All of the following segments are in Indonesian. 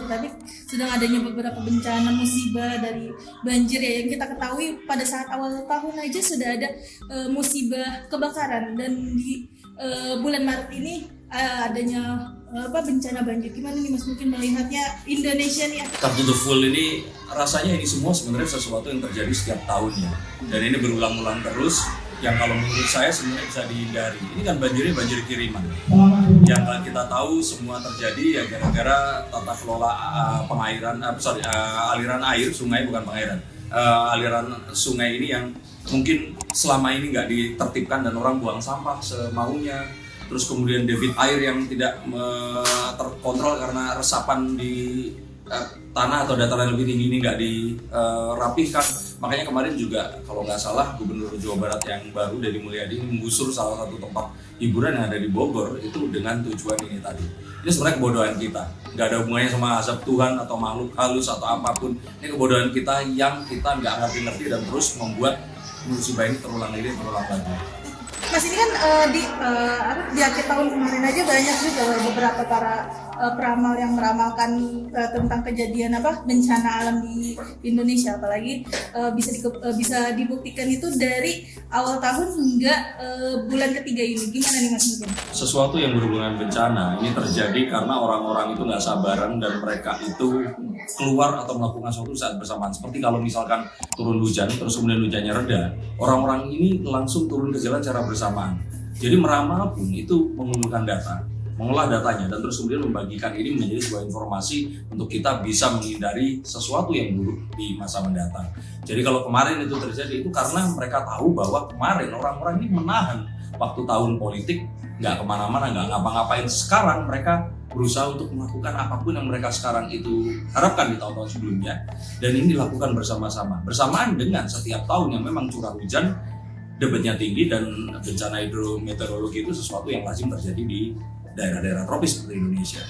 Jabodetabek sedang adanya beberapa bencana musibah dari banjir ya, yang kita ketahui pada saat awal tahun aja sudah ada musibah kebakaran, dan di bulan Maret ini adanya bencana banjir. Gimana nih Mas mungkin melihatnya Indonesia nih? Cut to the Full ini rasanya ini semua sebenarnya sesuatu yang terjadi setiap tahunnya, dan ini berulang-ulang terus, yang kalau menurut saya sebenarnya bisa dihindari. Ini kan banjirnya banjir kiriman, yang kita tahu semua terjadi ya gara-gara tata kelola aliran air sungai, bukan pengairan, aliran sungai ini yang mungkin selama ini nggak ditertibkan dan orang buang sampah semaunya. Terus kemudian debit air yang tidak terkontrol karena resapan di tanah atau dataran lebih tinggi ini nggak dirapihkan. Makanya kemarin juga kalau nggak salah Gubernur Jawa Barat yang baru Deddy Mulyadi ini menggusur salah satu tempat hiburan yang ada di Bogor itu dengan tujuan ini tadi. Ini sebenarnya kebodohan kita, nggak ada hubungannya sama azab Tuhan atau makhluk halus atau apapun. Ini kebodohan kita yang kita nggak ngerti-ngerti dan terus membuat musibah ini terulang lagi. Mas, ini kan di akhir tahun kemarin aja banyak juga beberapa para peramal yang meramalkan tentang kejadian bencana alam di Indonesia, apalagi bisa dibuktikan itu dari awal tahun hingga bulan ketiga ini. Gimana nih Mas mungkin? Sesuatu yang berhubungan bencana ini terjadi karena orang-orang itu nggak sabaran dan mereka itu keluar atau melakukan sesuatu saat bersamaan. Seperti kalau misalkan turun hujan terus kemudian hujannya reda, orang-orang ini langsung turun ke jalan secara bersamaan. Jadi meramal pun itu mengumpulkan data, mengolah datanya, dan terus kemudian membagikan ini menjadi sebuah informasi untuk kita bisa menghindari sesuatu yang buruk di masa mendatang. Jadi kalau kemarin itu terjadi itu karena mereka tahu bahwa kemarin orang-orang ini menahan waktu tahun politik, nggak kemana-mana, nggak ngapa-ngapain. Sekarang mereka berusaha untuk melakukan apapun yang mereka sekarang itu harapkan di tahun-tahun sebelumnya, dan ini dilakukan bersama-sama, bersamaan dengan setiap tahun yang memang curah hujan debitnya tinggi dan bencana hidrometeorologi itu sesuatu yang lazim terjadi di daerah-daerah tropis seperti Indonesia.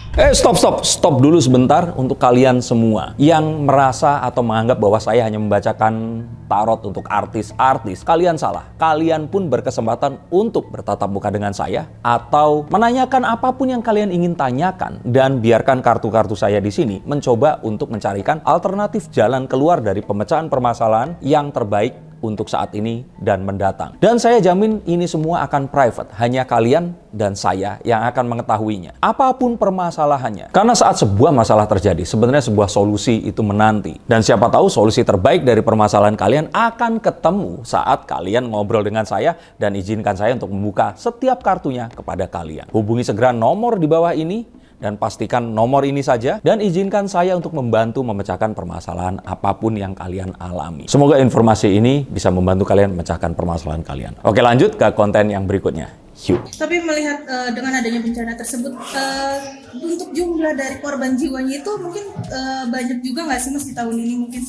Stop dulu sebentar untuk kalian semua yang merasa atau menganggap bahwa saya hanya membacakan tarot untuk artis-artis. Kalian salah. Kalian pun berkesempatan untuk bertatap muka dengan saya atau menanyakan apapun yang kalian ingin tanyakan, dan biarkan kartu-kartu saya di sini mencoba untuk mencarikan alternatif jalan keluar dari pemecahan permasalahan yang terbaik untuk saat ini dan mendatang. Dan saya jamin ini semua akan private, hanya kalian dan saya yang akan mengetahuinya. Apapun permasalahannya. Karena saat sebuah masalah terjadi, sebenarnya sebuah solusi itu menanti. Dan siapa tahu solusi terbaik dari permasalahan kalian akan ketemu saat kalian ngobrol dengan saya, dan izinkan saya untuk membuka setiap kartunya kepada kalian. Hubungi segera nomor di bawah ini, dan pastikan nomor ini saja, dan izinkan saya untuk membantu memecahkan permasalahan apapun yang kalian alami. Semoga informasi ini bisa membantu kalian memecahkan permasalahan kalian. Oke, lanjut ke konten yang berikutnya. Yuk. Tapi melihat dengan adanya bencana tersebut, untuk jumlah dari korban jiwanya itu mungkin banyak juga nggak sih Mas di tahun ini mungkin?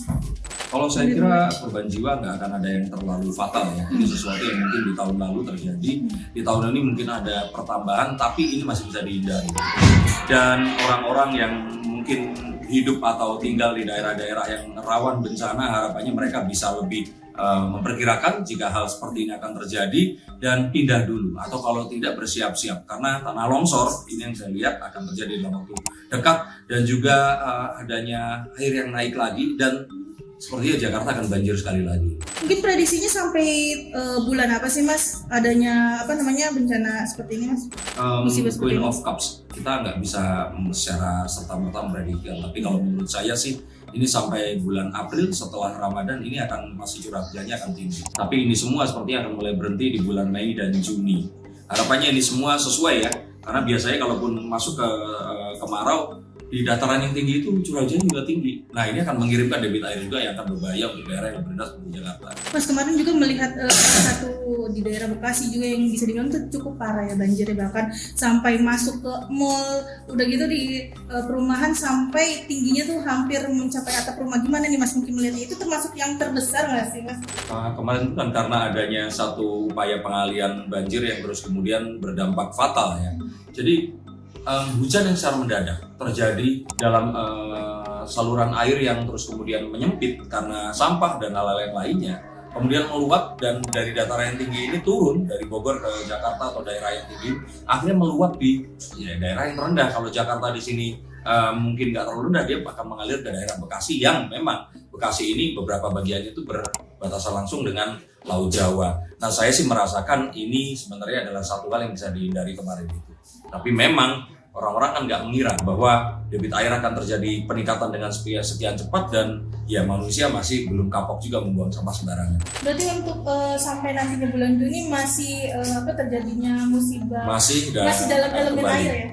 Kalau saya kira korban jiwa nggak akan ada yang terlalu fatal ya. Ini sesuatu yang mungkin di tahun lalu terjadi. Di tahun ini mungkin ada pertambahan, tapi ini masih bisa dihindari. Dan orang-orang yang mungkin hidup atau tinggal di daerah-daerah yang rawan bencana, harapannya mereka bisa lebih memperkirakan jika hal seperti ini akan terjadi dan pindah dulu, atau kalau tidak bersiap-siap, karena tanah longsor ini yang saya lihat akan terjadi dalam waktu dekat, dan juga adanya air yang naik lagi, dan sepertinya Jakarta akan banjir sekali lagi. Mungkin prediksinya sampai bulan apa sih Mas adanya bencana seperti ini Mas? Queen of Cups kita nggak bisa secara serta-merta memprediksi, tapi kalau menurut saya sih ini sampai bulan April setelah Ramadan ini akan masih curah hujannya akan tinggi. Tapi ini semua sepertinya akan mulai berhenti di bulan Mei dan Juni. Harapannya ini semua sesuai ya, karena biasanya kalaupun masuk ke kemarau, di dataran yang tinggi itu curah hujan juga tinggi. Nah, ini akan mengirimkan debit air juga yang akan berbahaya untuk daerah yang berendah seperti Jakarta. Mas, kemarin juga melihat satu di daerah Bekasi juga yang bisa dibilang itu cukup parah ya banjirnya, bahkan sampai masuk ke mall, udah gitu di perumahan sampai tingginya tuh hampir mencapai atap rumah. Gimana nih Mas mungkin melihatnya, itu termasuk yang terbesar nggak sih Mas? Kemarin itu kan karena adanya satu upaya pengalian banjir yang terus kemudian berdampak fatal ya. Jadi hujan yang secara mendadak terjadi dalam saluran air yang terus kemudian menyempit karena sampah dan hal-hal yang lainnya, kemudian meluap, dan dari dataran yang tinggi ini turun dari Bogor ke Jakarta atau daerah yang tinggi, akhirnya meluap di daerah yang rendah. Kalau Jakarta di sini mungkin nggak terlalu rendah, dia akan mengalir ke daerah Bekasi yang memang Bekasi ini beberapa bagiannya itu berbatasan langsung dengan Laut Jawa. Nah, saya sih merasakan ini sebenarnya adalah satu hal yang bisa dihindari kemarin itu. Tapi memang orang-orang kan nggak mengira bahwa debit air akan terjadi peningkatan dengan sekian cepat, dan ya manusia masih belum kapok juga membuang sampah sembarangan. Berarti untuk sampai nantinya bulan Juni masih terjadinya musibah masih dalam elemen air ya?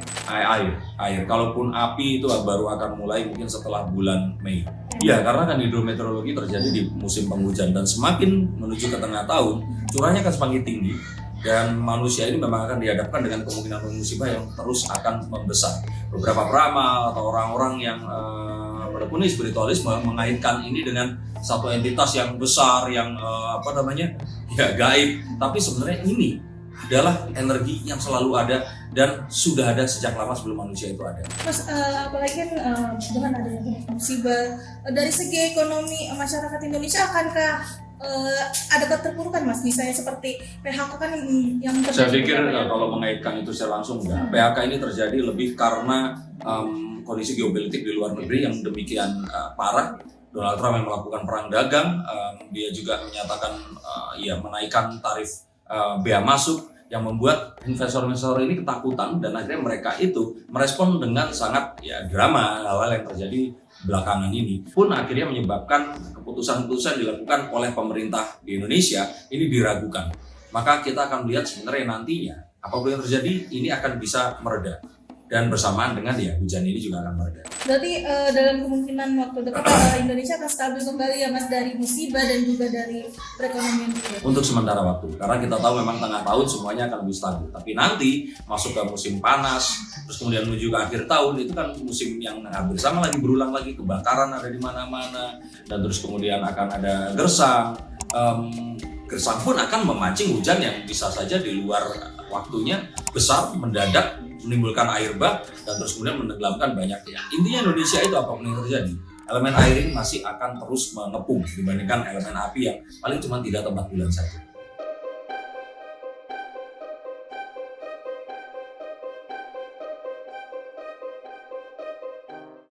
Air. Kalaupun api itu baru akan mulai mungkin setelah bulan Mei. Iya, karena kan hidrometeorologi terjadi di musim penghujan, dan semakin menuju ke tengah tahun curahnya akan semakin tinggi. Dan manusia ini memang akan dihadapkan dengan kemungkinan musibah yang terus akan membesar. Beberapa peramal atau orang-orang yang menekuni spiritualisme mengaitkan ini dengan satu entitas yang besar, yang gaib. Tapi sebenarnya ini adalah energi yang selalu ada dan sudah ada sejak lama sebelum manusia itu ada. Mas, apalagi kan dengan adanya musibah dari segi ekonomi masyarakat Indonesia, akankah ada keterpurukan, Mas? Misalnya seperti PHK kan yang saya pikir kalau mengaitkan itu secara langsung enggak. PHK ini terjadi lebih karena kondisi geopolitik di luar negeri yang demikian parah. Donald Trump yang melakukan perang dagang, dia juga menyatakan menaikkan tarif bea masuk, yang membuat investor-investor ini ketakutan, dan akhirnya mereka itu merespon dengan sangat drama hal-hal yang terjadi belakangan ini, pun akhirnya menyebabkan keputusan-keputusan dilakukan oleh pemerintah di Indonesia ini diragukan. Maka kita akan melihat sebenarnya nantinya apapun yang terjadi ini akan bisa mereda, dan bersamaan dengan hujan ini juga akan mereda. Berarti dalam kemungkinan waktu dekat Indonesia akan stabil kembali ya, Mas, dari musibah dan juga dari perekonomian juga. Untuk sementara waktu, karena kita tahu memang tengah tahun semuanya akan lebih stabil. Tapi nanti masuk ke musim panas, terus kemudian menuju ke akhir tahun, itu kan musim yang hampir sama lagi, berulang lagi, kebakaran ada di mana-mana, dan terus kemudian akan ada gersang. Gersang pun akan memancing hujan yang bisa saja di luar waktunya besar, mendadak, menimbulkan air bah, dan terus kemudian menenggelamkan banyak. Intinya Indonesia itu apapun yang terjadi, elemen air ini masih akan terus mengepung dibandingkan elemen api yang paling cuma 3 atau 4 bulan saja.